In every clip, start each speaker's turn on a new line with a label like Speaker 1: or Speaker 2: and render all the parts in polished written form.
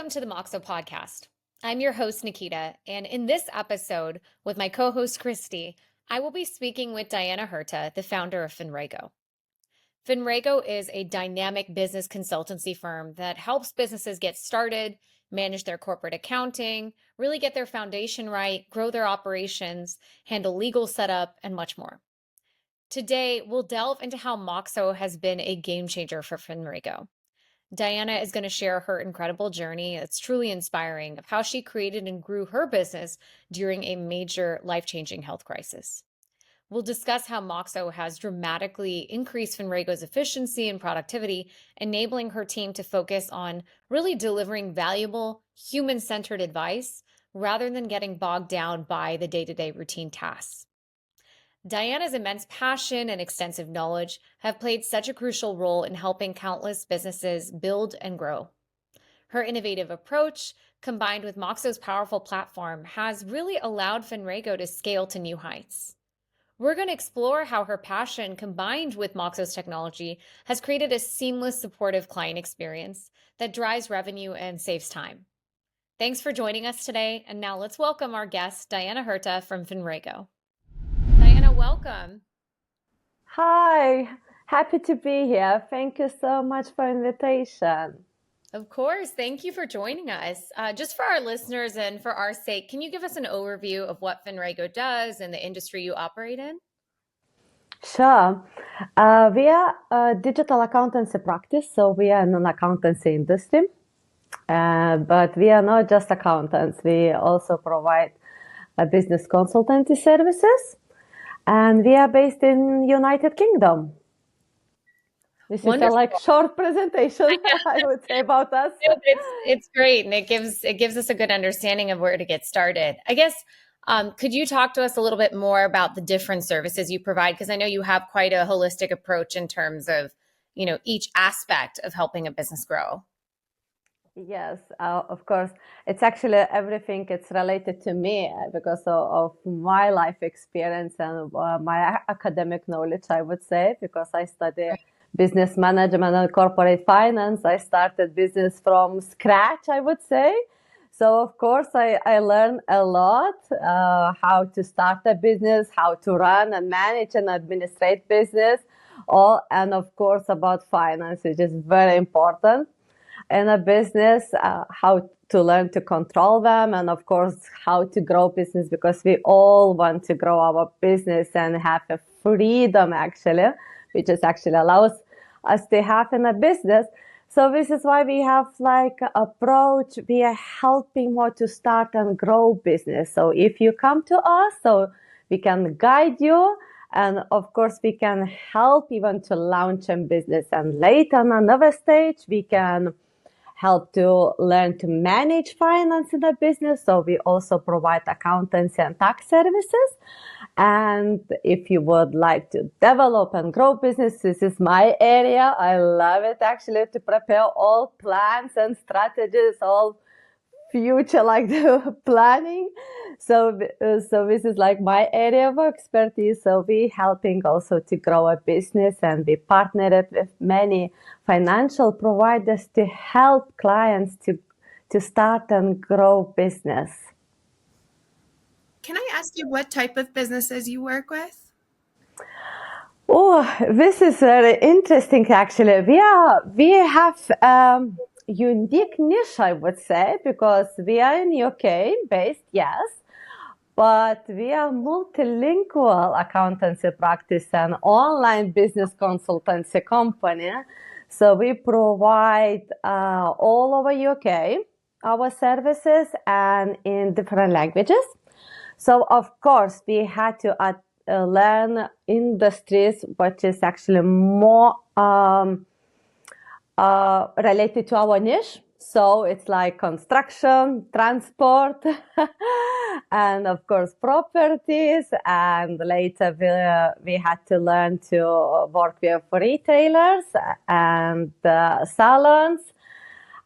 Speaker 1: Welcome to the Moxo podcast. I'm your host, Nikita, and in this episode, with my co-host, Christy, I will be speaking with Diana Hurta, the founder of Finrego. Finrego is a dynamic business consultancy firm that helps businesses get started, manage their corporate accounting, really get their foundation right, grow their operations, handle legal setup, and much more. Today, we'll delve into how Moxo has been a game changer for Finrego. Diana is going to share her incredible journey. It's truly inspiring of how she created and grew her business during a major life-changing health crisis. We'll discuss how Moxo has dramatically increased Finrego's efficiency and productivity, enabling her team to focus on really delivering valuable, human-centered advice rather than getting bogged down by the day-to-day routine tasks. Diana's immense passion and extensive knowledge have played such a crucial role in helping countless businesses build and grow. Her innovative approach, combined with Moxo's powerful platform, has really allowed Finrego to scale to new heights. We're going to explore how her passion, combined with Moxo's technology, has created a seamless, supportive client experience that drives revenue and saves time. Thanks for joining us today, and now let's welcome our guest, Diana Hurta from Finrego. Diana, welcome.
Speaker 2: Hi, happy to be here. Thank you so much for invitation.
Speaker 1: Of course. Thank you for joining us. Just for our listeners and for our sake, can you give us an overview of what Finrego does and the industry you operate in?
Speaker 2: Sure. We are a digital accountancy practice, so we are in an accountancy industry. But we are not just accountants. We also provide business consultancy services. And we are based in United Kingdom. This
Speaker 1: Wonderful.
Speaker 2: is a short presentation, I would say, about us.
Speaker 1: It's great, and it gives us a good understanding of where to get started. I guess, could you talk to us a little bit more about the different services you provide? Because I know you have quite a holistic approach in terms of, each aspect of helping a business grow.
Speaker 2: Yes, of course. It's actually everything. It's related to me because of my life experience and my academic knowledge, I would say, because I study business management and corporate finance. I started business from scratch, I would say. So, of course, I learned a lot how to start a business, how to run and manage and administrate business, and of course, about finance, which is very important in a business, how to learn to control them, and of course, how to grow business, because we all want to grow our business and have a freedom, actually, which is actually allows us to have in a business. So this is why we have approach. We are helping more to start and grow business. So if you come to us, so we can guide you. And of course, we can help even to launch a business. And later on another stage, we can help to learn to manage finance in a business. So we also provide accountancy and tax services. And if you would like to develop and grow business, this is my area. I love it actually to prepare all plans and strategies, all future the planning. So this is my area of expertise. So we helping also to grow a business, and we partnered with many financial providers to help clients to start and grow business.
Speaker 3: Can I ask you what type of businesses you work with?
Speaker 2: Oh, this is very interesting actually. We have unique niche, I would say, because we are in UK based, yes, but we are multilingual accountancy practice and online business consultancy company. So we provide all over UK our services and in different languages. So of course we had to learn industries which is actually more related to our niche. So it's like construction, transport, and of course properties. And later we had to learn to work with retailers and salons.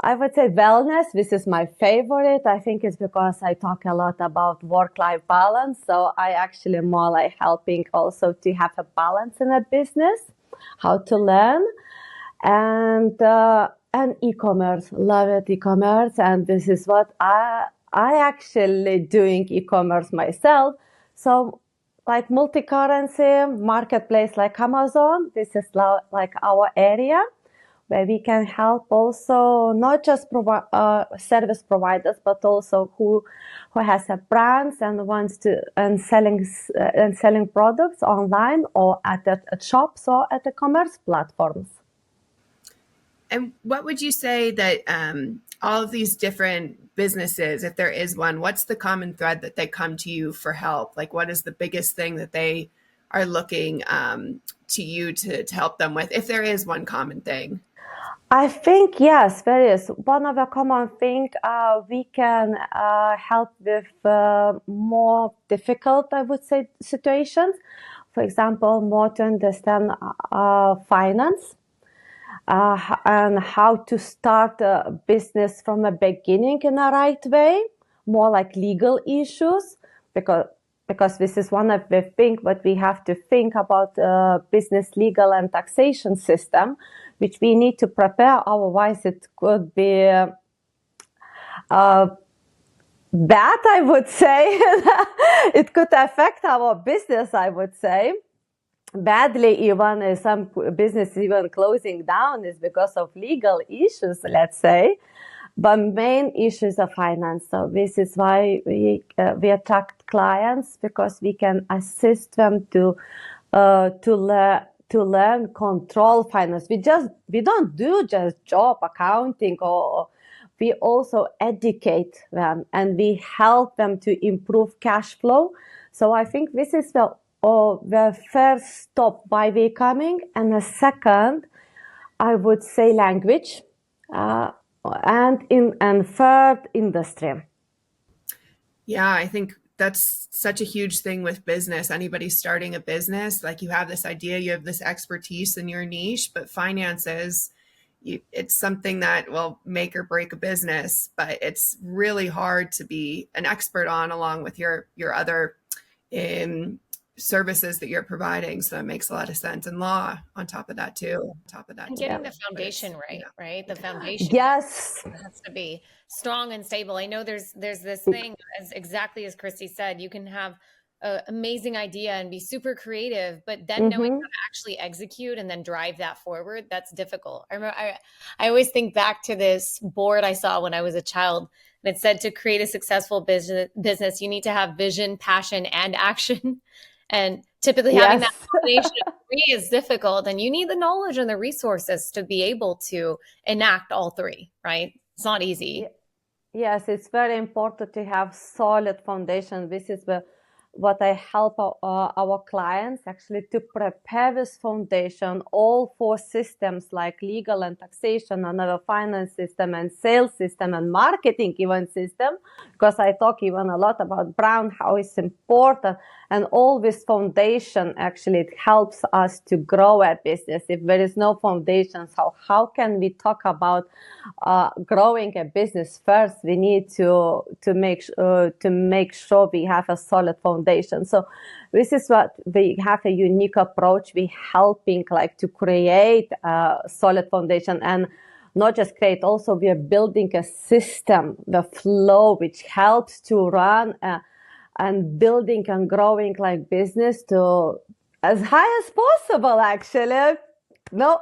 Speaker 2: I would say wellness. This is my favorite. I think it's because I talk a lot about work-life balance. So I actually more like helping also to have a balance in a business, how to learn. And And e-commerce, love it, e-commerce. And this is what I actually doing e-commerce myself. So like multi-currency marketplace like Amazon, this is like our area where we can help also not just service providers, but also who has a brands and wants to selling products online or at shops or at the commerce platforms.
Speaker 3: And what would you say that all of these different businesses, if there is one, what's the common thread that they come to you for help? Like, what is the biggest thing that they are looking to you to help them with, if there is one common thing?
Speaker 2: I think, yes, there is. One of the common things we can help with more difficult, I would say, situations. For example, more to understand finance. And how to start a business from the beginning in a right way, more like legal issues, because this is one of the things what we have to think about business legal and taxation system, which we need to prepare, otherwise it could be bad, I would say. It could affect our business, I would say. Badly, even some business even closing down is because of legal issues, let's say. But main issues are finance. So this is why we attract clients, because we can assist them to learn control finance. We don't do just job accounting, or we also educate them and we help them to improve cash flow. So I think this is the first stop why we're coming, and the second, I would say, language, and third, industry.
Speaker 3: Yeah, I think that's such a huge thing with business. Anybody starting a business, like, you have this idea, you have this expertise in your niche, but finances, it's something that will make or break a business. But it's really hard to be an expert on, along with your other services that you're providing. So it makes a lot of sense. And law on top of that too.
Speaker 1: And getting the foundation right? The foundation
Speaker 2: yes
Speaker 1: has to be strong and stable. I know there's this thing, as exactly as Christy said, you can have an amazing idea and be super creative, but then knowing how to actually execute and then drive that forward, that's difficult. I remember I always think back to this board I saw when I was a child, and it said, to create a successful business, you need to have vision, passion, and action. And typically having that foundation of three is difficult, and you need the knowledge and the resources to be able to enact all three, right? It's not easy.
Speaker 2: Yes, it's very important to have solid foundation. This is what I help our clients actually to prepare this foundation, all four systems like legal and taxation, another finance system and sales system and marketing even system, because I talk even a lot about brand, how it's important. And all this foundation, actually, it helps us to grow a business. If there is no foundation, how can we talk about growing a business? First, we need to make sure we have a solid foundation. So this is what we have, a unique approach. We helping like to create a solid foundation, and not just create, also we are building a system, the flow, which helps to run and building and growing like business to as high as possible, actually. No,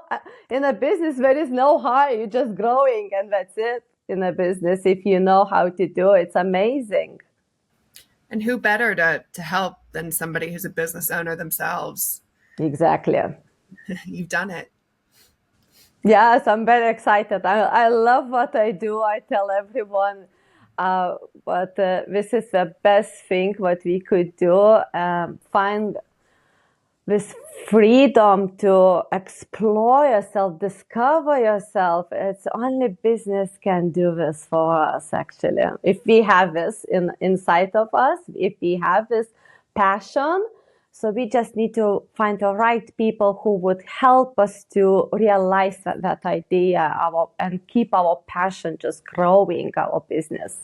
Speaker 2: in a business, there is no high, you're just growing and that's it. In a business, if you know how to do it, it's amazing.
Speaker 3: And who better to help than somebody who's a business owner themselves?
Speaker 2: Exactly.
Speaker 3: You've done it.
Speaker 2: Yes, I'm very excited. I love what I do. I tell everyone but this is the best thing what we could do. Find this freedom to explore yourself, discover yourself. It's only business can do this for us, actually. If we have this inside of us, if we have this passion, so we just need to find the right people who would help us to realize that idea and keep our passion just growing our business.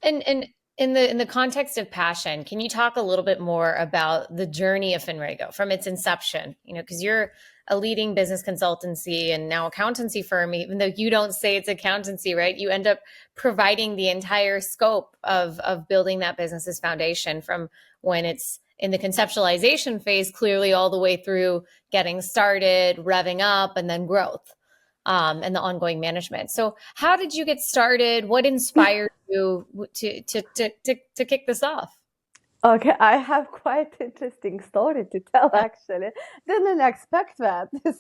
Speaker 1: And in the context of passion, can you talk a little bit more about the journey of Finrego from its inception? You know, because you're a leading business consultancy and now accountancy firm, even though you don't say it's accountancy, right? You end up providing the entire scope of building that business's foundation from when it's in the conceptualization phase, clearly all the way through getting started, revving up, and then growth, and the ongoing management. So how did you get started? What inspired you to kick this off?
Speaker 2: Okay, I have quite interesting story to tell actually. Didn't expect that to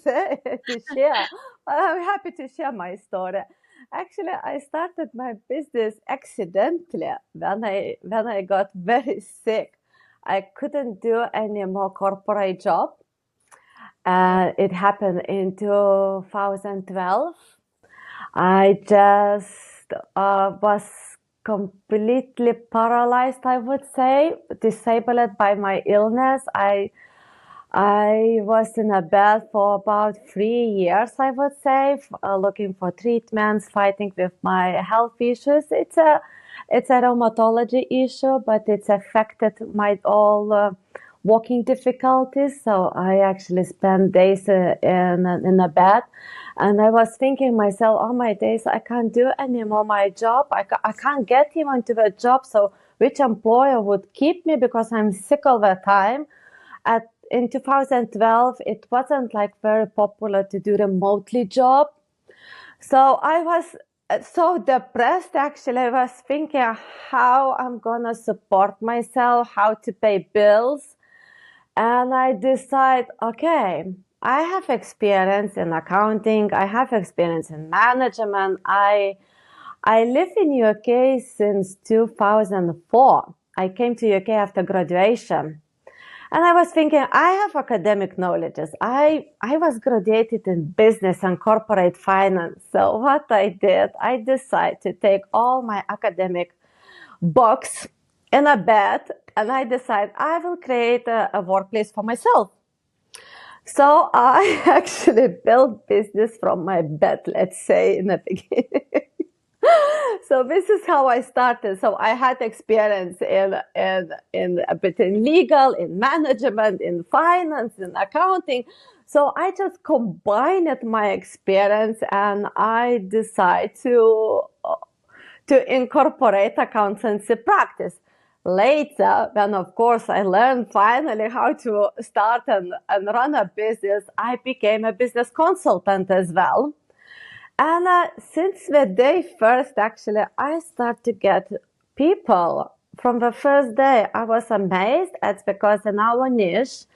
Speaker 2: share. But I'm happy to share my story. Actually, I started my business accidentally when I got very sick. I couldn't do any more corporate job. It happened in 2012. I just was completely paralyzed, I would say, disabled by my illness. I was in a bed for about 3 years, I would say, looking for treatments, fighting with my health issues. It's a rheumatology issue, but it's affected my all walking difficulties. So I actually spent days in a bed. And I was thinking myself, oh my days, I can't do anymore my job. I can't get even to the job. So which employer would keep me because I'm sick all the time? In 2012, it wasn't like very popular to do remotely job. So I was so depressed, actually. I was thinking how I'm going to support myself, how to pay bills. And I decided, okay, I have experience in accounting. I have experience in management. I live in UK since 2004. I came to UK after graduation. And I was thinking, I have academic knowledges. I was graduated in business and corporate finance. So what I did, I decided to take all my academic books in a bed, and I decided I will create a workplace for myself. So I actually built business from my bed, let's say, in the beginning. So this is how I started. So I had experience in a bit in legal, in management, in finance, in accounting. So I just combined my experience, and I decided to incorporate accountancy practice. Later, when of course I learned finally how to start and run a business, I became a business consultant as well. And since the day first, actually, I started to get people from the first day. I was amazed. It's because in our niche,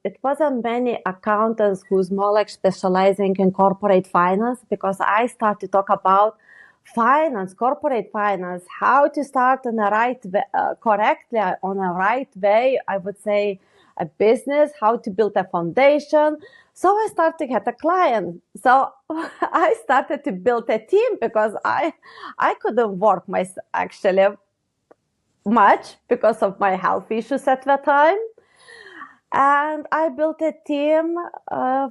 Speaker 2: it wasn't many accountants who's more like specializing in corporate finance, because I started to talk about finance, corporate finance, how to start in the right way, correctly, on a right way, I would say, a business, how to build a foundation. So I started to get a client. So I started to build a team because I couldn't work actually much because of my health issues at the time. And I built a team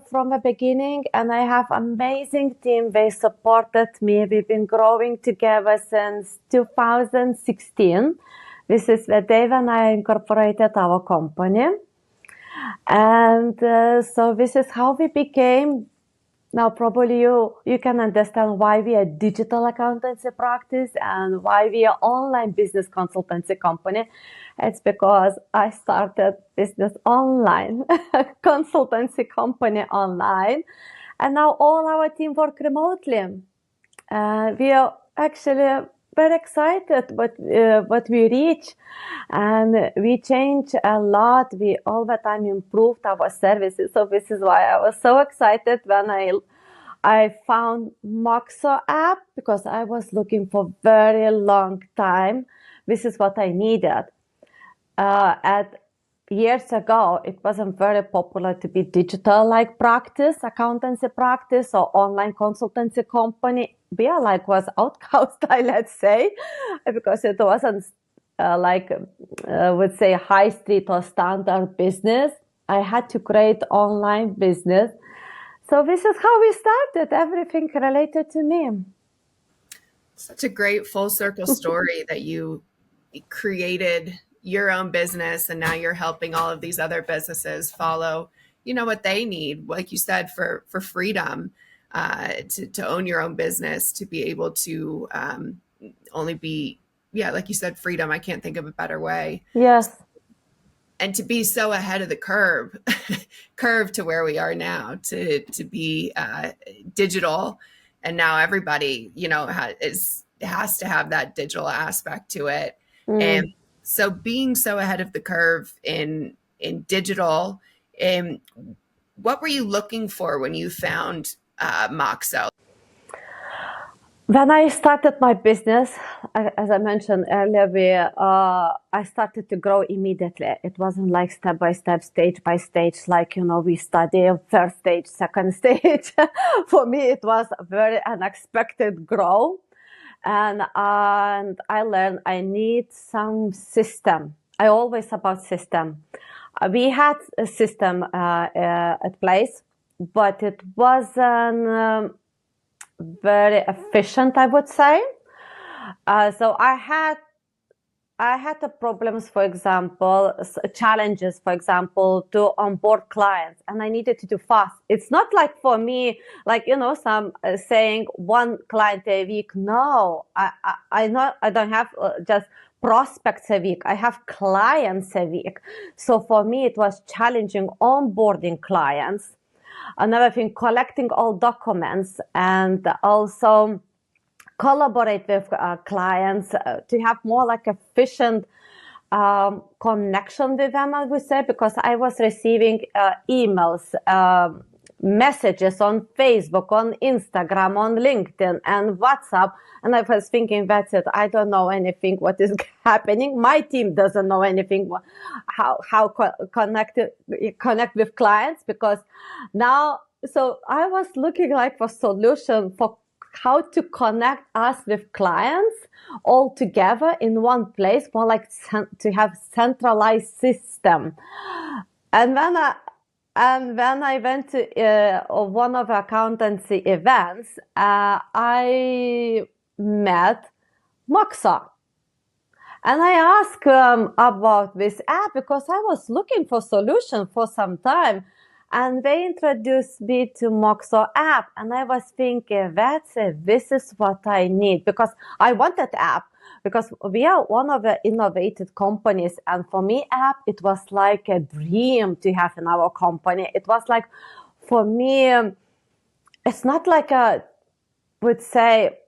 Speaker 2: from the beginning, and I have amazing team. They supported me. We've been growing together since 2016. This is the day when I incorporated our company. And so this is how we became. Now, probably you can understand why we are digital accountancy practice and why we are online business consultancy company. It's because I started business online, consultancy company online, and now all our team work remotely. We are actually very excited what we reach, and we change a lot. We all the time improved our services. So this is why I was so excited when I found Moxo app, because I was looking for very long time. This is what I needed. At years ago, it wasn't very popular to be digital like practice, accountancy practice, or online consultancy company. We are like was outcast, let's say, because it wasn't would say high street or standard business. I had to create online business. So this is how we started, everything related to me.
Speaker 3: Such a great full circle story that you created your own business, and now you're helping all of these other businesses follow what they need, like you said, for freedom, to own your own business, to be able to only be, like you said, freedom. I can't think of a better way.
Speaker 2: Yes.
Speaker 3: And to be so ahead of the curve to where we are now, to be digital, and now everybody, has to have that digital aspect to it. And so being so ahead of the curve in digital, what were you looking for when you found Moxo?
Speaker 2: When I started my business, as I mentioned earlier, I started to grow immediately. It wasn't like step by step, stage by stage, like, we study first stage, second stage. For me, it was a very unexpected growth. And I learned I need some system. I always about system. We had a system at place, but it wasn't very efficient, I would say. So I had the problems, for example, challenges, for example, to onboard clients, and I needed to do fast. It's not like for me, like, some saying one client a week. No, I don't have just prospects a week. I have clients a week. So for me, it was challenging onboarding clients. Another thing, collecting all documents, and also collaborate with clients to have more like efficient connection with them, I would say, because I was receiving emails, messages on Facebook, on Instagram, on LinkedIn, and WhatsApp. And I was thinking, that's it. I don't know anything what is happening. My team doesn't know anything how connect with clients, because now, so I was looking like for solution for how to connect us with clients all together in one place, more like to have centralized system. And when I went to one of accountancy events, I met Moxo. And I asked about this app because I was looking for solution for some time. And they introduced me to Moxo app. And I was thinking, that's it. This is what I need, because I wanted app, because we are one of the innovative companies. And for me, app, it was like a dream to have in our company. It was like, for me, it's not like would say,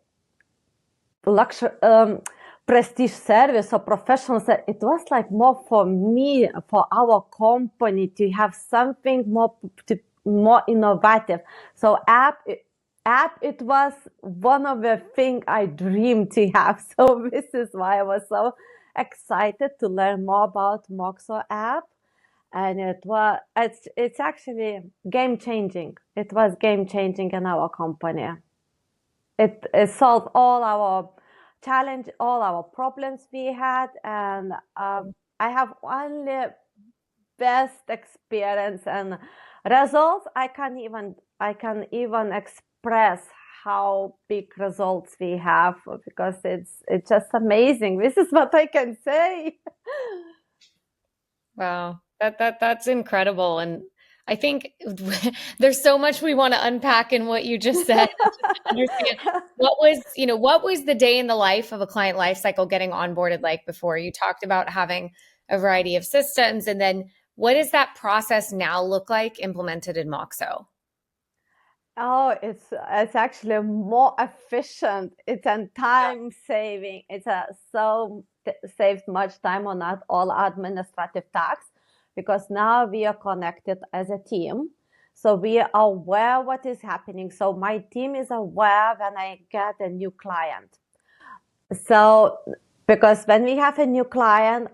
Speaker 2: luxury, prestige service or professional service. It was like more for me, for our company, to have something more innovative. So app, it was one of the things I dreamed to have. So this is why I was so excited to learn more about Moxo app. And it's actually game changing. It was game changing in our company. It solved all our challenge, all our problems we had, and I have only best experience and results. I can even express how big results we have, because it's just amazing. This is what I can say.
Speaker 1: Wow, that's incredible. And I think there's so much we want to unpack in what you just said. Understand what was the day in the life of a client lifecycle getting onboarded like before? You talked about having a variety of systems, and then what does that process now look like implemented in Moxo?
Speaker 2: Oh, it's actually more efficient. It's a time saving. Saves much time on that all administrative tasks, because now we are connected as a team. So we are aware what is happening. So my team is aware when I get a new client. So because when we have a new client,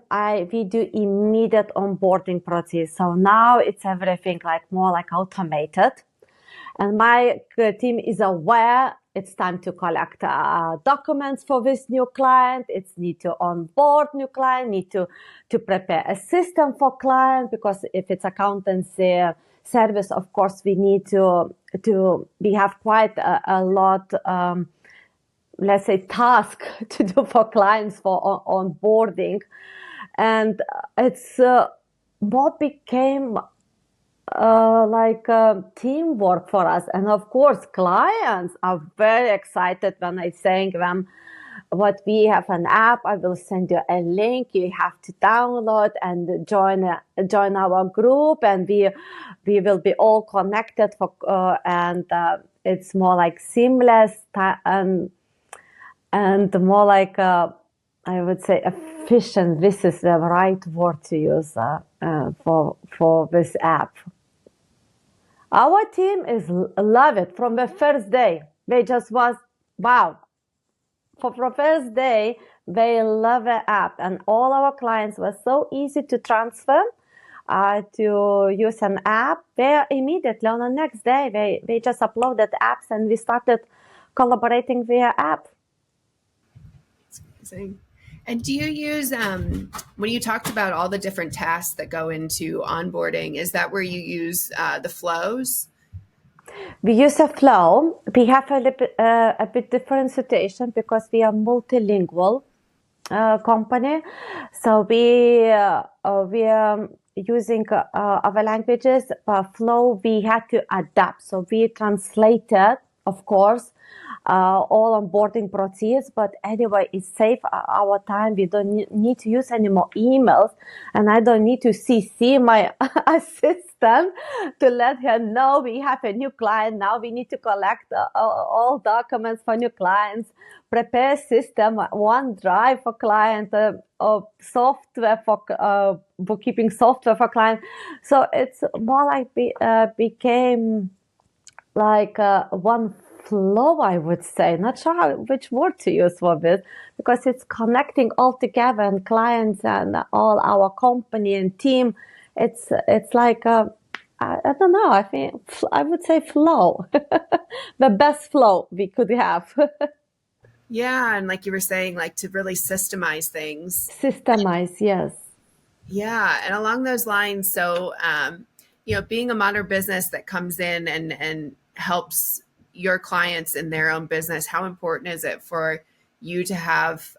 Speaker 2: we do immediate onboarding process. So now it's everything like more like automated. And my team is aware it's time to collect documents for this new client. It's need to onboard new client, need to prepare a system for client, because if it's accountancy service, of course, we need we have quite a lot, let's say, task to do for clients for onboarding. And it's more became teamwork for us. And of course, clients are very excited when I saying them, what we have an app. I will send you a link. You have to download and join our group, and we will be all connected and it's more like seamless and more like I would say efficient. This is the right word to use for this app. Our team love it from the first day. They just was wow. For the first day, they love the app, and all our clients were so easy to transfer to use an app. They immediately on the next day they just uploaded apps, and we started collaborating via app.
Speaker 3: It's amazing. And do you use, when you talked about all the different tasks that go into onboarding, is that where you use the flows?
Speaker 2: We use a flow. We have a bit different situation because we are multilingual company. So we are using other languages. Flow we had to adapt. So we translated, of course, all onboarding procedures, but anyway, it saves our time. We don't need to use any more emails, and I don't need to CC my assistant to let her know we have a new client. Now we need to collect all documents for new clients, prepare system, OneDrive for client, software for bookkeeping software for client. So it's more like became like one flow, I would say. Not sure which word to use for this, because it's connecting all together, and clients and all our company and team. It's like I don't know. I think I would say flow, the best flow we could have.
Speaker 3: Yeah, and like you were saying, like to really systemize things.
Speaker 2: Systemize, yes.
Speaker 3: Yeah, and along those lines, so being a modern business that comes in and helps your clients in their own business, how important is it for you to have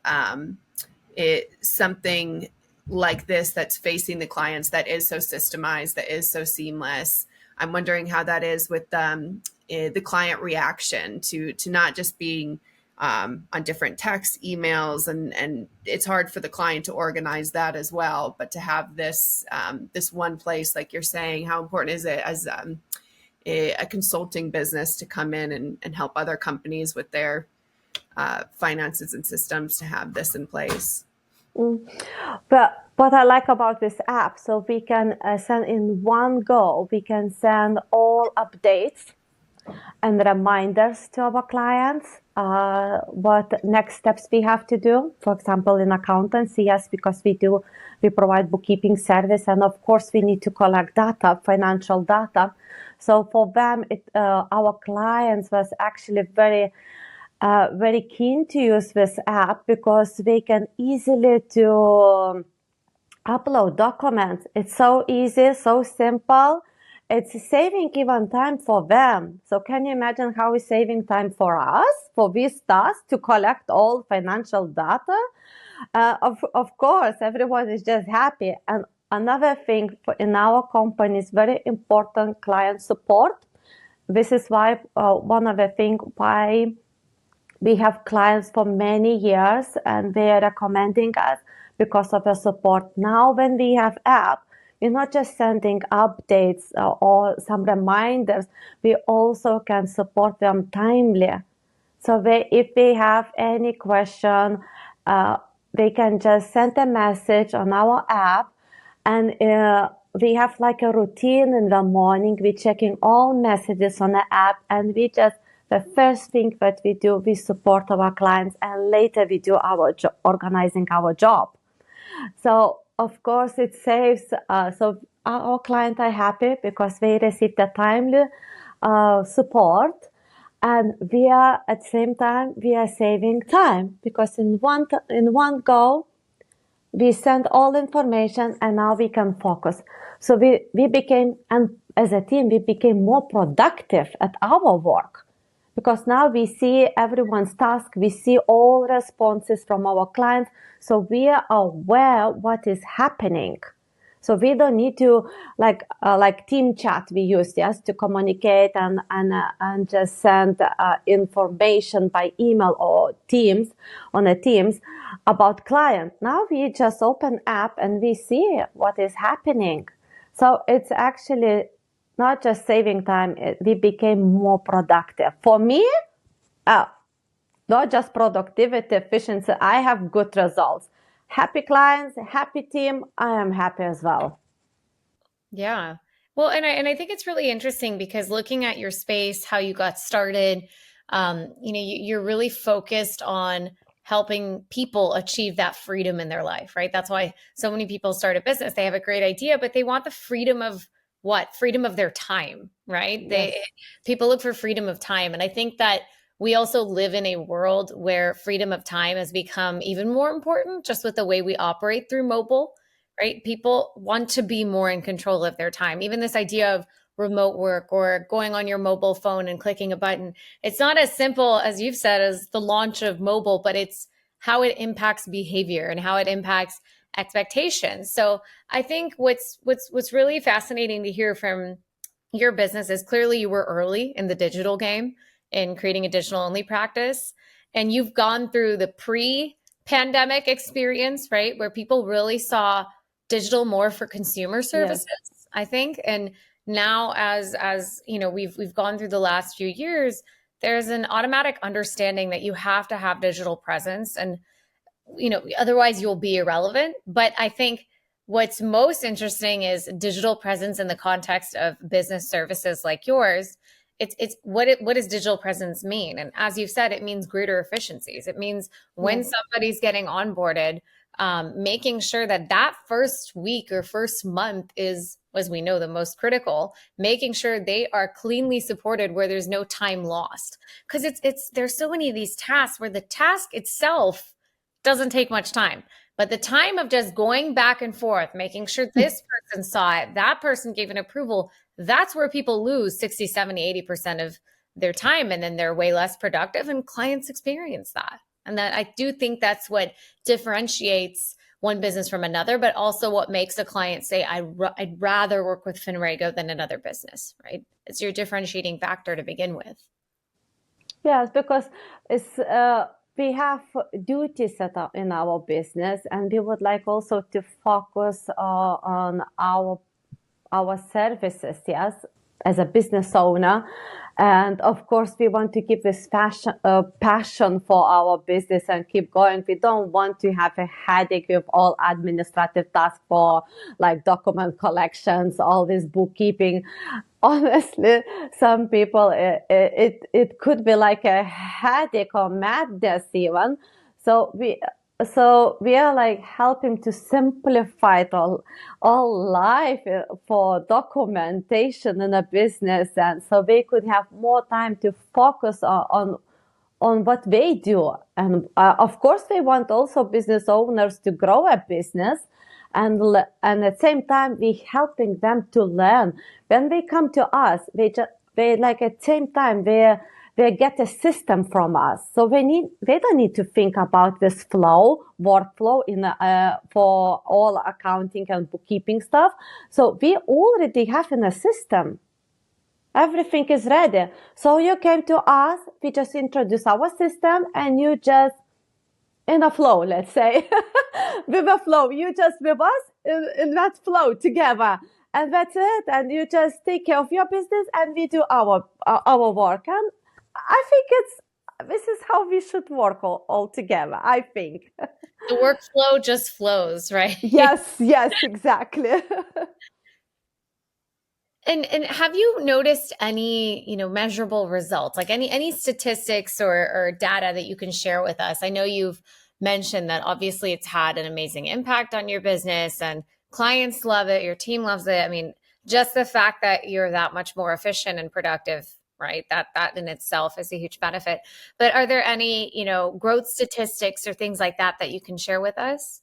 Speaker 3: something like this that's facing the clients, that is so systemized, that is so seamless? I'm wondering how that is with the client reaction to not just being on different texts, emails, and it's hard for the client to organize that as well. But to have this one place, like you're saying, how important is it as a consulting business to come in and help other companies with their finances and systems to have this in place?
Speaker 2: But what I like about this app, so we can send in one go, we can send all updates and reminders to our clients, what next steps we have to do. For example, in accountancy, yes, because we provide bookkeeping service, and of course we need to collect data, financial data. So for them, our clients was actually very keen to use this app, because they can easily to upload documents. It's so easy, so simple. It's saving even time for them. So can you imagine how it's saving time for us, for this task, to collect all financial data? Of course, everyone is just happy. And another thing in our company is very important, client support. This is why one of the things why we have clients for many years, and they are recommending us because of the support. Now, when we have app, we're not just sending updates or some reminders. We also can support them timely. So if they have any question, they can just send a message on our app, and we have like a routine in the morning. We're checking all messages on the app, and the first thing that we do, we support our clients, and later we do organizing our job. So of course it saves, so our clients are happy because they receive the timely support, and at the same time, we are saving time, because in one go, we send all information, and now we can focus. So we became, and as a team, we became more productive at our work, because now we see everyone's task, we see all responses from our clients, so we are aware what is happening. So we don't need to like team chat we used, yes, to communicate and just send information by email or Teams on a Teams about client. Now we just open app and we see what is happening. So it's actually not just saving time, we became more productive. For me, not just productivity, efficiency, I have good results. Happy clients, happy team, I am happy as well.
Speaker 1: Yeah. Well, and I think it's really interesting because looking at your space, how you got started, you're really focused on helping people achieve that freedom in their life, right? That's why so many people start a business. They have a great idea, but they want the freedom of what? Freedom of their time, right?
Speaker 2: Yes.
Speaker 1: People look for freedom of time. And I think that we also live in a world where freedom of time has become even more important just with the way we operate through mobile, right? People want to be more in control of their time. Even this idea of remote work or going on your mobile phone and clicking a button. It's not as simple as you've said as the launch of mobile, but it's how it impacts behavior and how it impacts expectations. So I think what's really fascinating to hear from your business is clearly you were early in the digital game in creating a digital only practice, and you've gone through the pre-pandemic experience, right, where people really saw digital more for consumer services, yes. I think. And now as we've gone through the last few years, there's an automatic understanding that you have to have digital presence, and otherwise you'll be irrelevant. But I think what's most interesting is digital presence in the context of business services like yours. What does digital presence mean? And as you've said, it means greater efficiencies. It means when somebody's getting onboarded, making sure that first week or first month is, as we know, the most critical, making sure they are cleanly supported where there's no time lost. Because there's so many of these tasks where the task itself doesn't take much time, but the time of just going back and forth, making sure this person saw it, that person gave an approval, that's where people lose 60, 70, 80% of their time. And then they're way less productive, and clients experience that. And that I do think that's what differentiates one business from another, but also what makes a client say, I'd rather work with Finrego than another business, right? It's your differentiating factor to begin with.
Speaker 2: Yes, because we have duties in our business, and we would like also to focus on our services, yes, as a business owner. And of course, we want to keep this passion for our business and keep going. We don't want to have a headache with all administrative tasks for like document collections, all this bookkeeping. Honestly, some people, it could be like a headache or madness even. So we are like helping to simplify it all life for documentation in a business, and so they could have more time to focus on what they do. And of course, they want also business owners to grow a business, and at the same time we helping them to learn. When they come to us, they like at the same time they get a system from us. So they don't need to think about this workflow for all accounting and bookkeeping stuff. So we already have in a system. Everything is ready. So you came to us, we just introduce our system, and you just in a flow, let's say, with a flow. You just with us in that flow together. And that's it. And you just take care of your business, and we do our work. And I think this is how we should work all together, I think.
Speaker 1: The workflow just flows, right?
Speaker 2: Yes, exactly.
Speaker 1: And have you noticed any, measurable results, like any statistics or data that you can share with us? I know you've mentioned that obviously it's had an amazing impact on your business and clients love it, your team loves it. I mean, just the fact that you're that much more efficient and productive, right? That in itself is a huge benefit. But are there any, growth statistics or things like that you can share with us?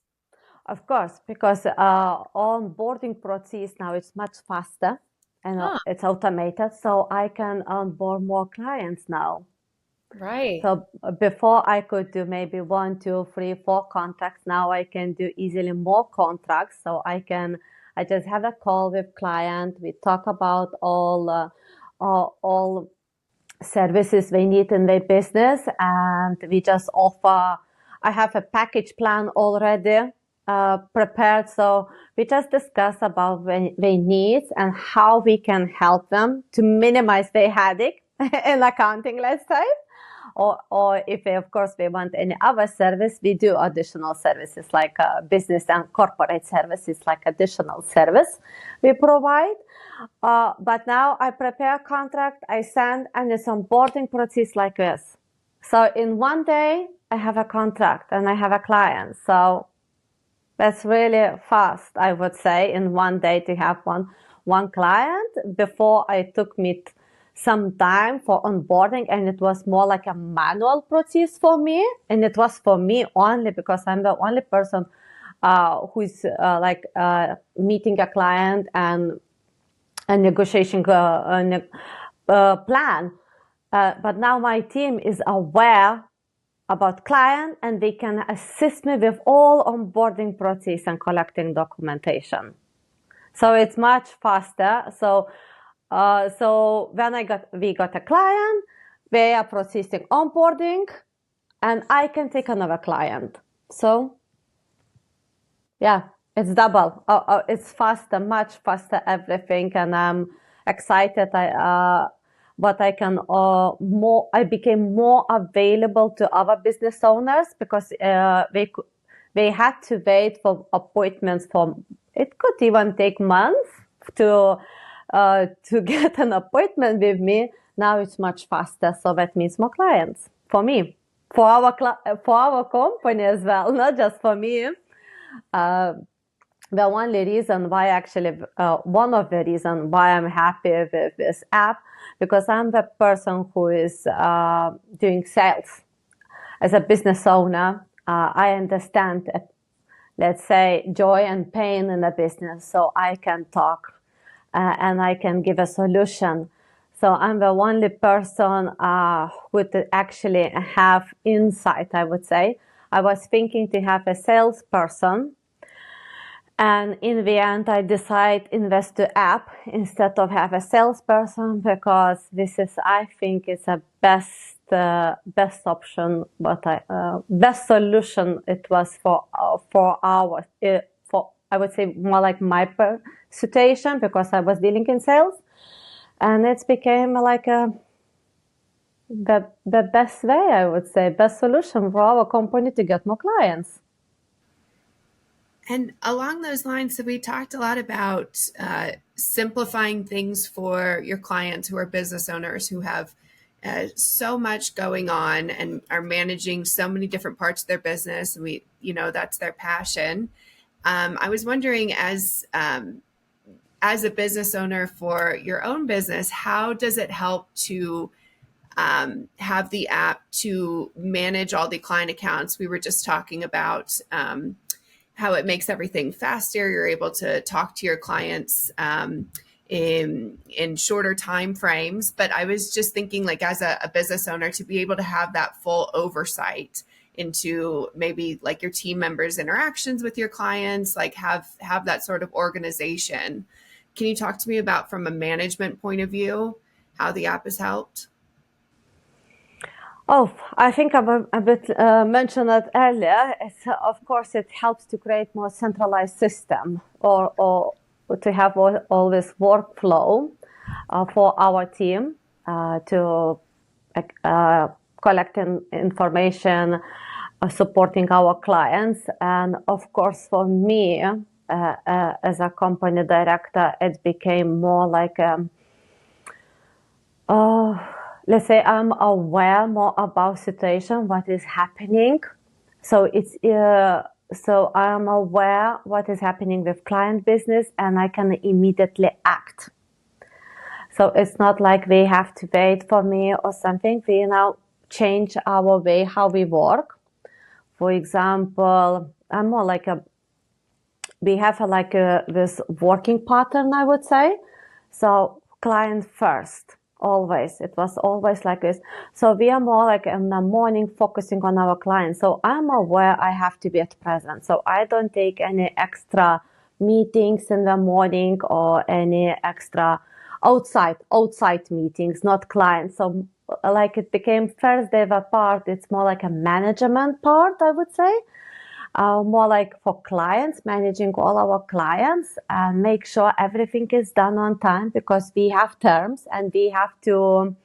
Speaker 2: Of course, because onboarding process now is much faster and it's automated, so I can onboard more clients now.
Speaker 1: Right.
Speaker 2: So before I could do maybe 1, 2, 3, 4 contracts. Now I can do easily more contracts. So I can I just have a call with client. We talk about all services they need in their business, and we just offer. I have a package plan already prepared, so we just discuss about their needs and how we can help them to minimize their headache in accounting, let's say. Or if they, of course, they want any other service, we do additional services like business and corporate services, like additional service we provide. But now I prepare a contract, I send, and it's onboarding process like this. So in one day, I have a contract and I have a client. So that's really fast, I would say, in one day to have one client. Before, I took me some time for onboarding, and it was more like a manual process for me. And it was for me only because I'm the only person who's meeting a client and a negotiation plan. But now my team is aware about client, and they can assist me with all onboarding process and collecting documentation. So it's much faster. So when we got a client, they are processing onboarding, and I can take another client. So yeah, it's double. It's faster, much faster, everything, and I'm excited. But I can I became more available to other business owners because they had to wait for appointments for. It could even take months to get an appointment with me. Now it's much faster, so that means more clients for me, for our company as well, not just for me. The only reason why, actually, one of the reasons why I'm happy with this app, because I'm the person who is doing sales. As a business owner, I understand, let's say, joy and pain in the business, so I can talk and I can give a solution. So I'm the only person who would actually have insight, I would say. I was thinking to have a salesperson, and in the end, I decided invest to app instead of have a salesperson, because this is, I think, it's a best option, but best solution it was for I would say more like my situation, because I was dealing in sales, and it became like the best way, I would say, best solution for our company to get more clients.
Speaker 3: And along those lines, so we talked a lot about simplifying things for your clients who are business owners who have so much going on and are managing so many different parts of their business. And that's their passion. I was wondering, as a business owner for your own business, how does it help to have the app to manage all the client accounts? We were just talking about how it makes everything faster. You're able to talk to your clients in shorter time frames. But I was just thinking, like, as a business owner, to be able to have that full oversight into maybe like your team members' interactions with your clients, like have that sort of organization. Can you talk to me about, from a management point of view, how the app has helped?
Speaker 2: Oh, I think I mentioned that earlier. Of course, it helps to create more centralized system, or to have all this workflow for our team to collect information, supporting our clients. And of course, for me, as a company director, it became more like let's say I'm aware more about situation, what is happening. So it's so I'm aware what is happening with client business, and I can immediately act. So it's not like they have to wait for me or something. We now change our way how we work. For example, I'm more like we have this working pattern, I would say. So client first. Always. It was always like this. So we are more like in the morning focusing on our clients. So I'm aware I have to be at present. So I don't take any extra meetings in the morning or any extra outside meetings, not clients. So like it became first day of a part, it's more like a management part, I would say. More like for clients, managing all our clients and make sure everything is done on time, because we have terms and we have to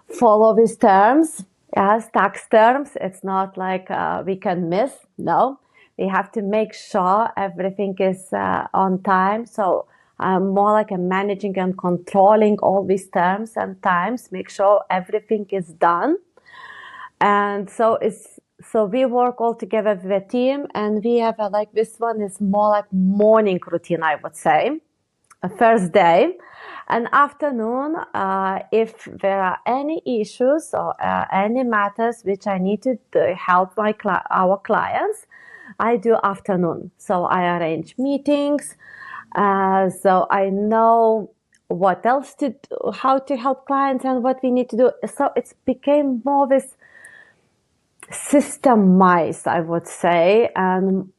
Speaker 2: follow these terms. Yes, tax terms. It's not like we can miss. No, we have to make sure everything is on time. So more like a managing and controlling all these terms and times, make sure everything is done. And so we work all together with a team, and we have like, this one is more like morning routine, I would say, a first day. And afternoon, if there are any issues or any matters which I need to help our clients, I do afternoon. So I arrange meetings. So I know what else to do, how to help clients and what we need to do. So it became more this systemized, I would say. And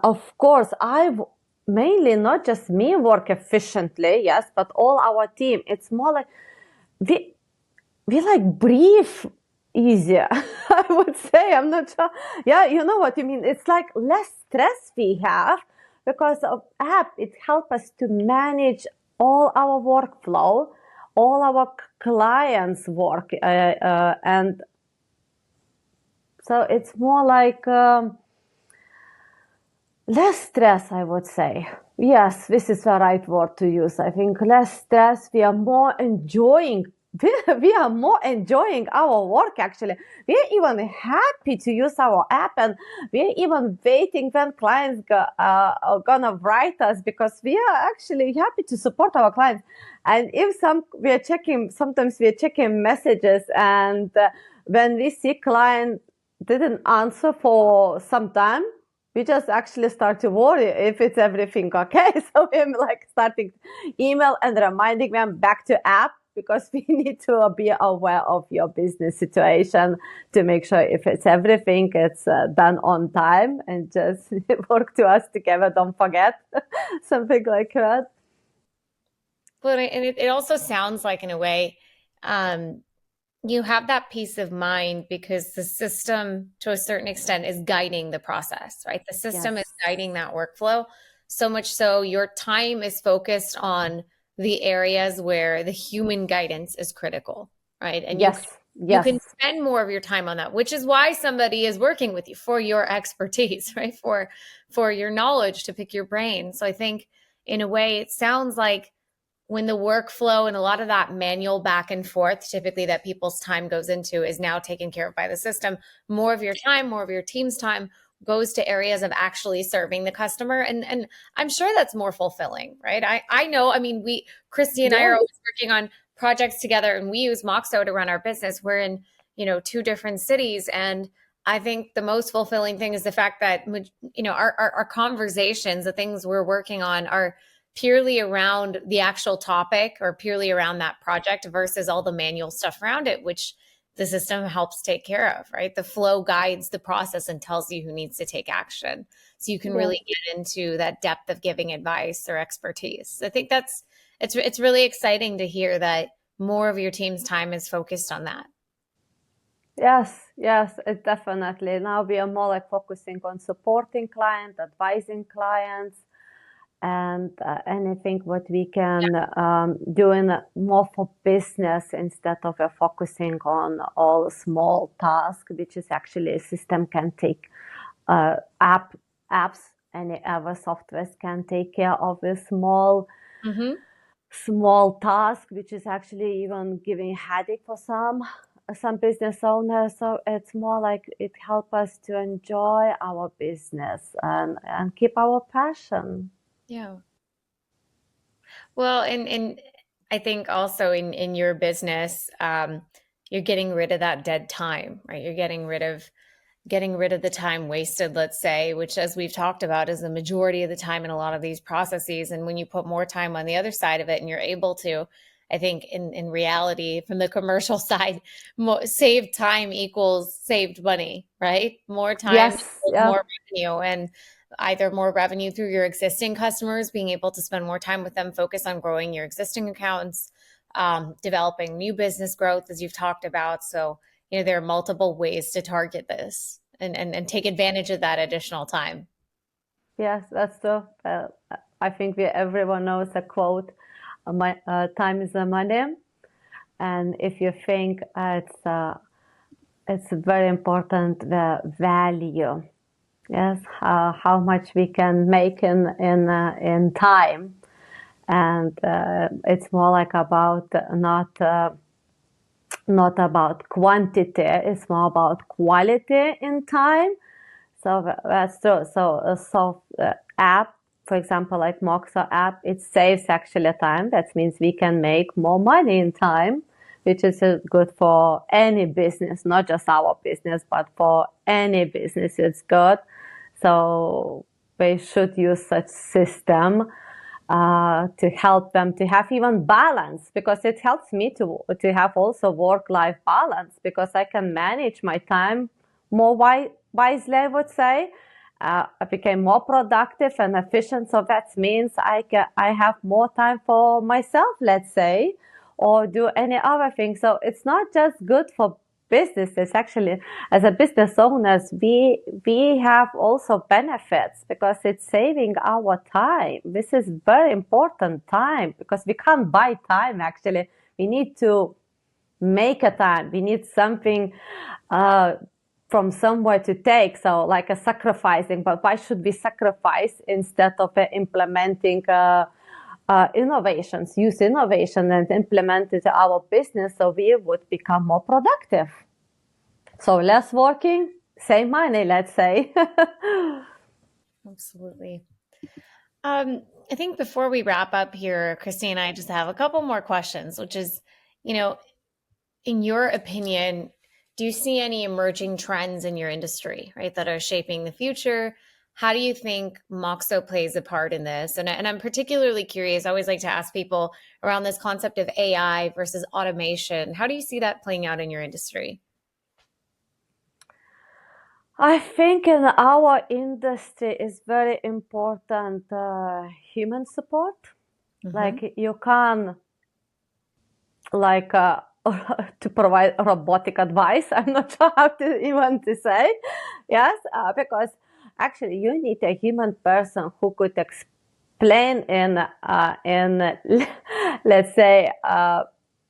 Speaker 2: of course, I've mainly, not just me work efficiently, yes, but all our team. It's more like we like breathe easier, I would say. I'm not sure. Yeah, you know what you mean. It's like less stress we have because of app. It helps us to manage all our workflow, all our clients' work, and so it's more like less stress, I would say. Yes, this is the right word to use. I think less stress. We are more enjoying. We are more enjoying our work. Actually, we are even happy to use our app, and we are even waiting when clients are gonna write us, because we are actually happy to support our clients. And if sometimes we are checking messages, and when we see client didn't answer for some time, we just actually start to worry if it's everything okay. So we're like starting email and reminding them back to app, because we need to be aware of your business situation to make sure if it's everything, it's done on time, and just work to us together. Don't forget something like that.
Speaker 1: Well, and it also sounds like, in a way, you have that peace of mind because the system, to a certain extent, is guiding the process, right? The system is guiding that workflow, so much so your time is focused on the areas where the human guidance is critical, right? And you can spend more of your time on that, which is why somebody is working with you, for your expertise, right? For your knowledge, to pick your brain. So I think, in a way, it sounds like when the workflow and a lot of that manual back and forth, typically, that people's time goes into, is now taken care of by the system, more of your time, more of your team's time goes to areas of actually serving the customer. And I'm sure that's more fulfilling, right? I know, I mean, Christy and I are always working on projects together, and we use Moxo to run our business. We're in, 2 different cities. And I think the most fulfilling thing is the fact that, our conversations, the things we're working on, are purely around the actual topic or purely around that project, versus all the manual stuff around it, which the system helps take care of, right? The flow guides the process and tells you who needs to take action. So you can really get into that depth of giving advice or expertise. I think it's really exciting to hear that more of your team's time is focused on that.
Speaker 2: Yes, it definitely. Now we are more like focusing on supporting clients, advising clients, and anything what we can do more for business, instead of focusing on all small tasks, which is actually a system can take, apps, any other softwares can take care of a small task, which is actually even giving headache for some business owners. So it's more like it helps us to enjoy our business and keep our passion.
Speaker 1: Yeah. Well, and I think also in your business, you're getting rid of that dead time, right? You're getting rid of the time wasted, let's say, which, as we've talked about, is the majority of the time in a lot of these processes. And when you put more time on the other side of it, and you're able to, I think in reality, from the commercial side, saved time equals saved money, right? More time equals more revenue. And either more revenue through your existing customers, being able to spend more time with them, focus on growing your existing accounts, developing new business growth, as you've talked about. So, there are multiple ways to target this and take advantage of that additional time.
Speaker 2: Yes, that's true. I think everyone knows the quote, time is the money. And if you think it's very important, the value, yes, how much we can make in time. And it's more like about not about quantity, it's more about quality in time. So that's true. So a soft app, for example, like Moxo app, it saves actually time. That means we can make more money in time, which is good for any business, not just our business, but for any business, it's good. So we should use such system to help them to have even balance, because it helps me to have also work-life balance, because I can manage my time more wisely, I would say. I became more productive and efficient, so that means I have more time for myself, let's say, or do any other thing. So it's not just good for businesses. Actually, as a business owners, we have also benefits, because it's saving our time. This is very important time, because we can't buy time. Actually, we need to make a time. We need something from somewhere to take. So like a sacrificing, but why should we sacrifice instead of implementing innovations, use innovation and implement it in our business, so we would become more productive. So less working, same money, let's say.
Speaker 1: Absolutely. I think before we wrap up here, Christy and I just have a couple more questions, which is, in your opinion, do you see any emerging trends in your industry, right, that are shaping the future? How do you think Moxo plays a part in this? And I'm particularly curious, I always like to ask people around this concept of AI versus automation. How do you see that playing out in your industry?
Speaker 2: I think in our industry is very important human support. Mm-hmm. Like you can, to provide robotic advice. I'm not sure how to even to say, yes, because actually you need a human person who could explain in let's say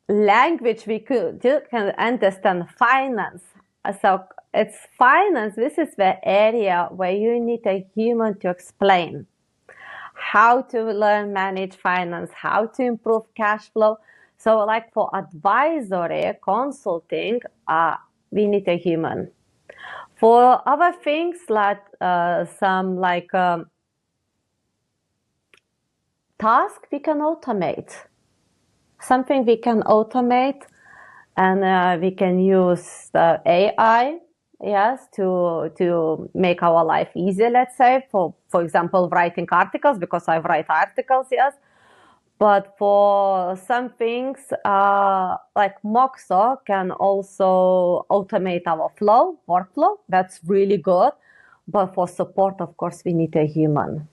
Speaker 2: language we can understand finance. So it's finance. This is the area where you need a human to explain how to learn manage finance, how to improve cash flow. So like for advisory, consulting, we need a human. For other things like some task we can automate. Something we can automate, and we can use the AI, yes, to make our life easier, let's say, for example, writing articles, because I write articles, yes. But for some things, like Moxo can also automate our workflow. That's really good. But for support, of course, we need a human.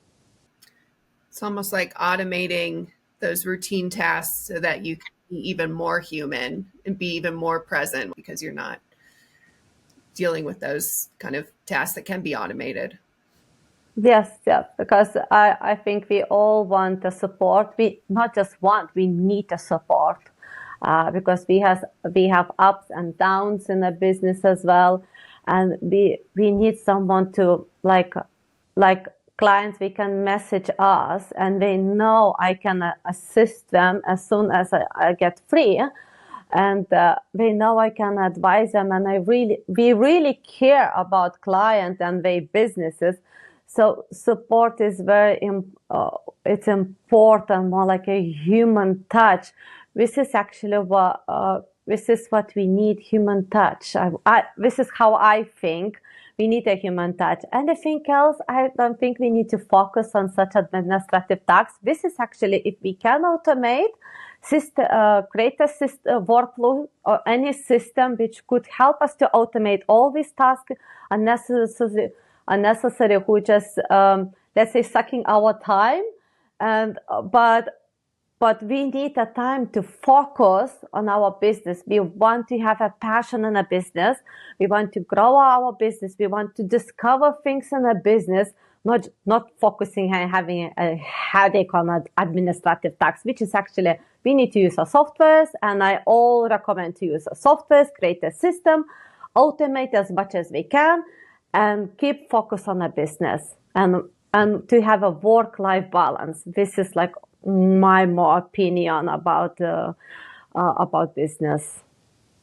Speaker 3: It's almost like automating those routine tasks so that you can be even more human and be even more present, because you're not dealing with those kind of tasks that can be automated.
Speaker 2: Yes, because I think we all want the support. We not just want, we need the support, because we have ups and downs in the business as well, and we need someone to like clients. We can message us, and they know I can assist them as soon as I get free, and they know I can advise them, and we really care about clients and their businesses. So support is it's important, more like a human touch. This is actually what we need, human touch. This is how I think we need a human touch. Anything else, I don't think we need to focus on such administrative tasks. This is actually, if we can automate, create a system, workflow or any system which could help us to automate all these tasks, unnecessary, who just, let's say, sucking our time. And but we need a time to focus on our business. We want to have a passion in a business. We want to grow our business. We want to discover things in a business, not focusing and having a headache on administrative tax, which is actually, we need to use our softwares. And I all recommend to use our softwares, create a system, automate as much as we can, and keep focus on a business and to have a work-life balance. This is like my more opinion about business.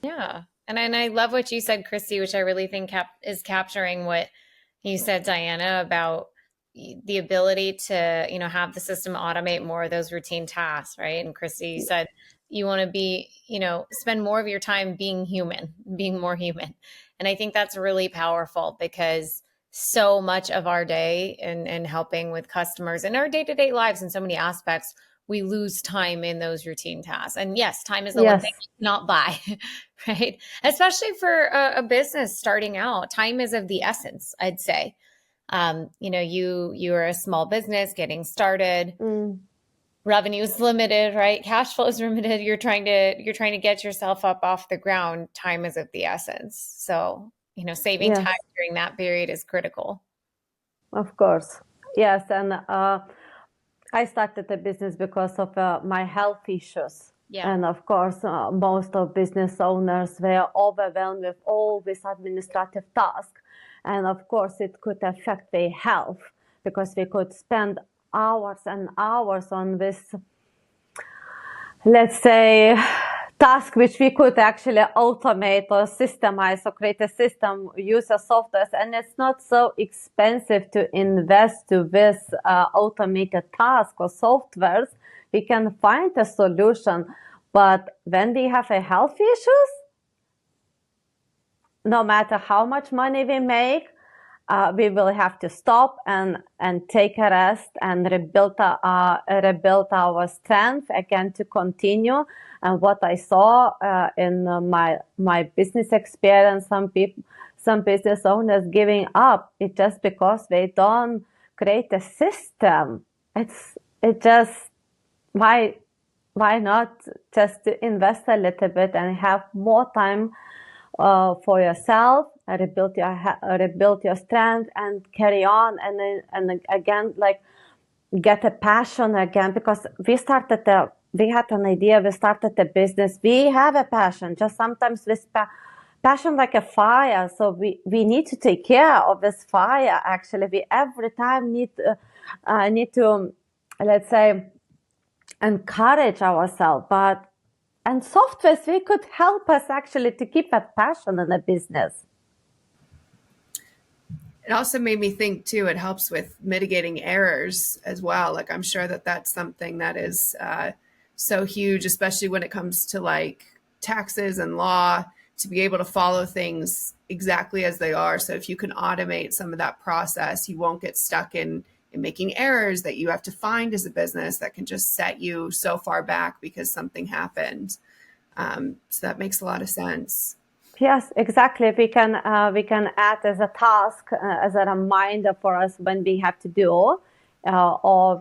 Speaker 1: Yeah. And I love what you said, Christy, which I really think is capturing what you said, Diana, about the ability to, have the system automate more of those routine tasks, right? And Christy, you said you want to be, spend more of your time being human, being more human. And I think that's really powerful, because so much of our day and helping with customers in our day-to-day lives in so many aspects, we lose time in those routine tasks. And yes, time is the one thing you cannot buy, right? Especially for a business starting out, time is of the essence, I'd say. You are a small business getting started. Revenue is limited, right? Cash flow is limited. You're trying to get yourself up off the ground. Time is of the essence. So, saving time during that period is critical.
Speaker 2: Of course. Yes. And I started the business because of my health issues. Yeah. And of course, most of business owners were overwhelmed with all this administrative tasks. And of course, it could affect their health, because we could spend hours and hours on this, let's say, task which we could actually automate or systemize or create a system, use a software. And it's not so expensive to invest to this automated task or softwares. We can find a solution. But when we have a health issues, no matter how much money we make, we will have to stop and take a rest and rebuild our strength again to continue. And what I saw in my business experience, some business owners giving up, it's just because they don't create a system. It just, why not just invest a little bit and have more time for yourself, rebuild your strength and carry on, and again, like, get a passion again, because we had an idea, we started a business, we have a passion, just sometimes this passion like a fire, so we need to take care of this fire. Actually, we every time need to, let's say, encourage ourselves, and softwares, we could help us actually to keep that passion in the business.
Speaker 3: It also made me think too, it helps with mitigating errors as well. Like, I'm sure that's something that is so huge, especially when it comes to like taxes and law, to be able to follow things exactly as they are. So if you can automate some of that process, you won't get stuck in making errors that you have to find as a business that can just set you so far back because something happened. So that makes a lot of sense.
Speaker 2: Yes, exactly. We can add as a task, as a reminder for us when we have to do, or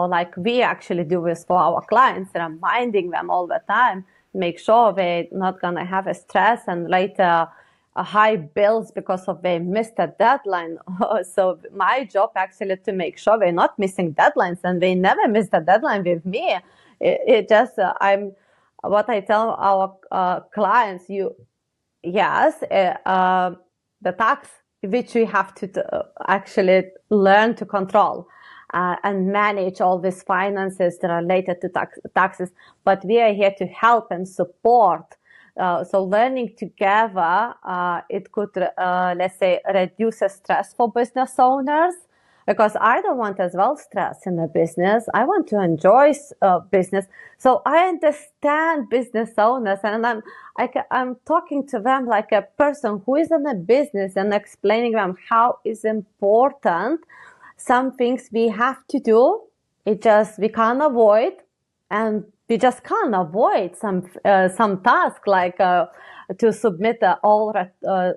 Speaker 2: like we actually do this for our clients, reminding them all the time, make sure they're not gonna have a stress and later high bills because of they missed a deadline. So my job actually to make sure they're not missing deadlines, and they never miss the deadline with me. It just what I tell our clients, the tax which we have to actually learn to control and manage all these finances that are related to taxes, but we are here to help and support. So learning together, it could, let's say, reduce the stress for business owners, because I don't want as well stress in the business. I want to enjoy business. So I understand business owners, and I'm talking to them like a person who is in a business and explaining them how is important some things we have to do. It just, we can't avoid. And we just can't avoid some task like to submit all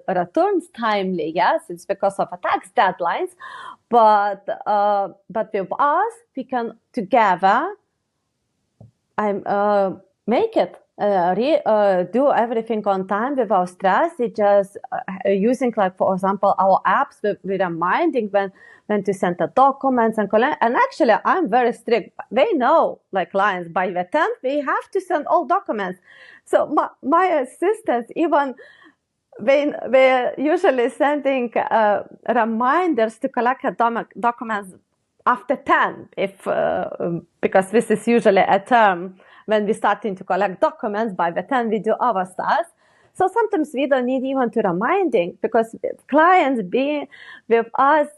Speaker 2: returns timely. Yes, it's because of a tax deadlines, but with us we can together make it do everything on time without stress. It just using, like, for example, our apps with reminding when to send the documents and collect. And actually, I'm very strict. They know, like clients, by the 10th, we have to send all documents. So my assistants, even they're usually sending reminders to collect documents after 10, because this is usually a term when we're starting to collect documents. By the 10, we do our stuff. So sometimes we don't need even to reminding, because clients being with us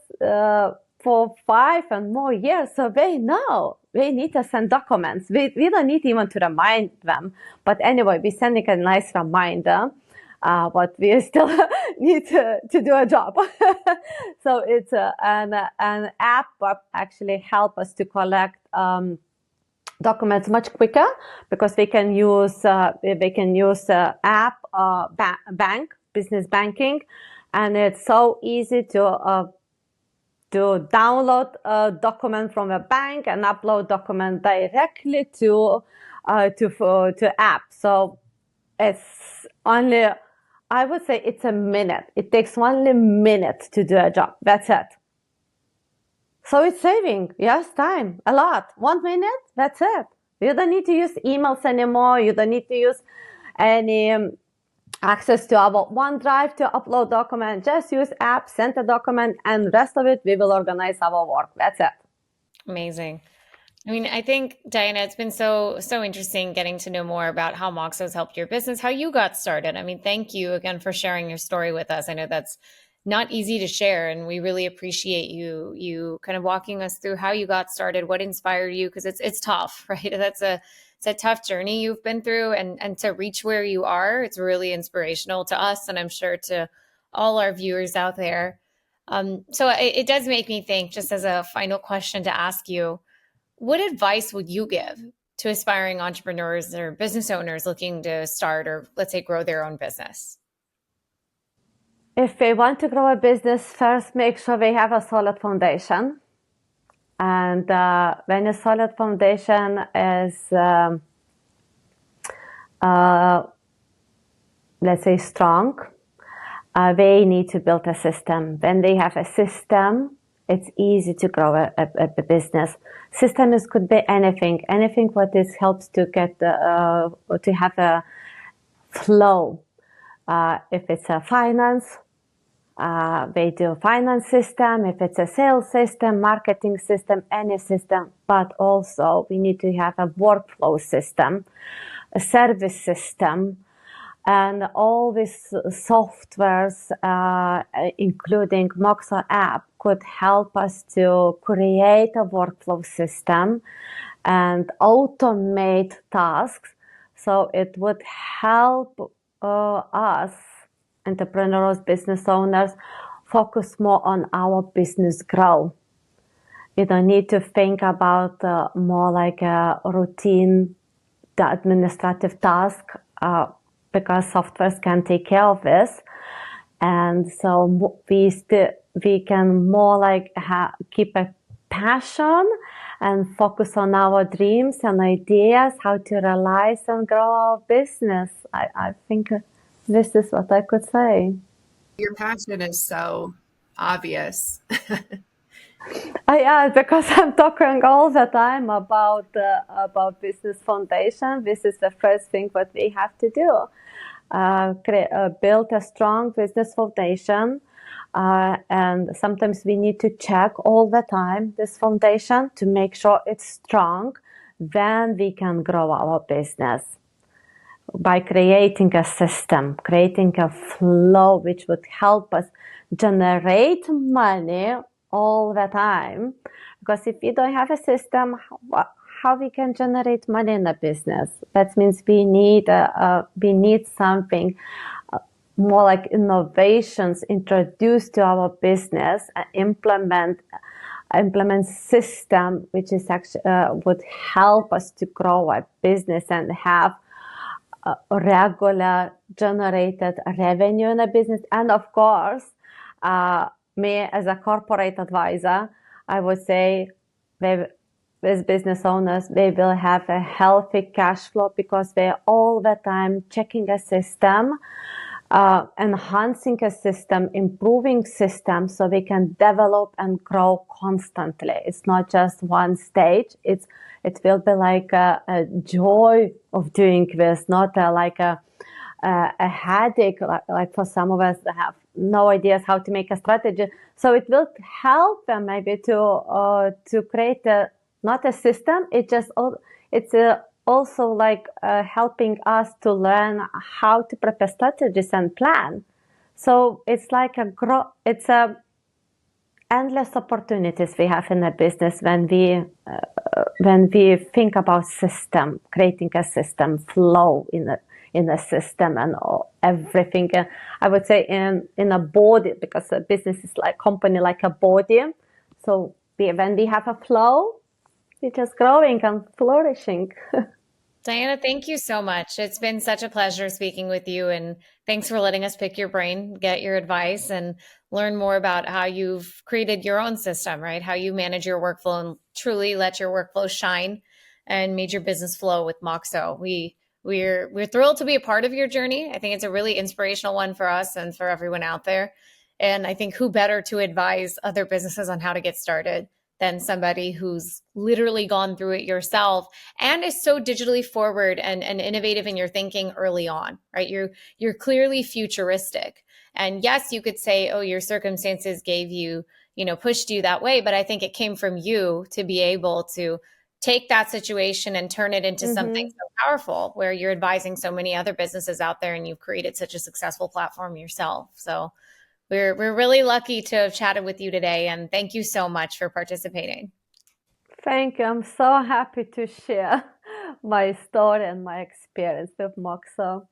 Speaker 2: for 5 and more years, so they know they need to send documents. We don't need even to remind them. But anyway, we're sending a nice reminder. But we still need to do a job. So it's an app that actually help us to collect documents much quicker, because they can use app bank business banking, and it's so easy to download a document from a bank and upload document directly to app. So it's only, I would say it's a minute. It takes only a minute to do a job. That's it. So it's saving, yes, time, a lot. 1 minute, that's it. You don't need to use emails anymore. You don't need to use any access to our OneDrive to upload document. Just use app, send a document, and rest of it, we will organize our work. That's it.
Speaker 1: Amazing. I mean, I think, Diana, it's been so interesting getting to know more about how Moxo's helped your business, how you got started. I mean, thank you again for sharing your story with us. I know that's not easy to share, and we really appreciate you kind of walking us through how you got started, what inspired you, because it's tough, right? It's a tough journey you've been through, and to reach where you are, it's really inspirational to us, and I'm sure to all our viewers out there. So it does make me think, just as a final question to ask you, what advice would you give to aspiring entrepreneurs or business owners looking to start, or let's say grow their own business?
Speaker 2: If they want to grow a business, first make sure they have a solid foundation. And when a solid foundation is, let's say, strong, they need to build a system. When they have a system, it's easy to grow a business. Systems could be anything what this helps to get to have a flow. If it's a finance, they do a finance system. If it's a sales system, marketing system, any system. But also we need to have a workflow system, a service system, and all these softwares, including Moxo app, could help us to create a workflow system and automate tasks. So it would help us, entrepreneurs, business owners, focus more on our business growth. You don't need to think about more like a routine, the administrative task, because softwares can take care of this. And so we can more like keep a passion and focus on our dreams and ideas, how to realize and grow our business. I think this is what I could say.
Speaker 3: Your passion is so obvious.
Speaker 2: Yeah, because I'm talking all the time about business foundation. This is the first thing what we have to do. Build a strong business foundation. And sometimes we need to check all the time this foundation to make sure it's strong. Then we can grow our business by creating a system, creating a flow which would help us generate money all the time. Because if we don't have a system, how we can generate money in a business? That means we need something more like innovations introduced to our business and implement implement system which is actually would help us to grow our business and have regular generated revenue in a business. And of course, me as a corporate advisor, I would say as business owners, they will have a healthy cash flow because they're all the time checking a system, enhancing a system, improving systems so they can develop and grow constantly. It's not just one stage. It will be like a joy of doing this, not like a headache, like for some of us that have no ideas how to make a strategy. So it will help them maybe to create not a system. It's also like helping us to learn how to prepare strategies and plan. So it's like it's a endless opportunities we have in a business when we think about system, creating a system flow in a system and everything. I would say in a body, because a business is like company like a body. So when we have a flow, we're just growing and flourishing.
Speaker 1: Diana, thank you so much. It's been such a pleasure speaking with you, and thanks for letting us pick your brain, get your advice, and learn more about how you've created your own system, right? How you manage your workflow and truly let your workflow shine and made your business flow with Moxo. We're thrilled to be a part of your journey. I think it's a really inspirational one for us and for everyone out there. And I think who better to advise other businesses on how to get started than somebody who's literally gone through it yourself and is so digitally forward and innovative in your thinking early on, right? You're clearly futuristic. And yes, you could say, oh, your circumstances gave you, pushed you that way. But I think it came from you to be able to take that situation and turn it into something so powerful where you're advising so many other businesses out there and you've created such a successful platform yourself. So we're really lucky to have chatted with you today, and thank you so much for participating.
Speaker 2: Thank you. I'm so happy to share my story and my experience with Moxo.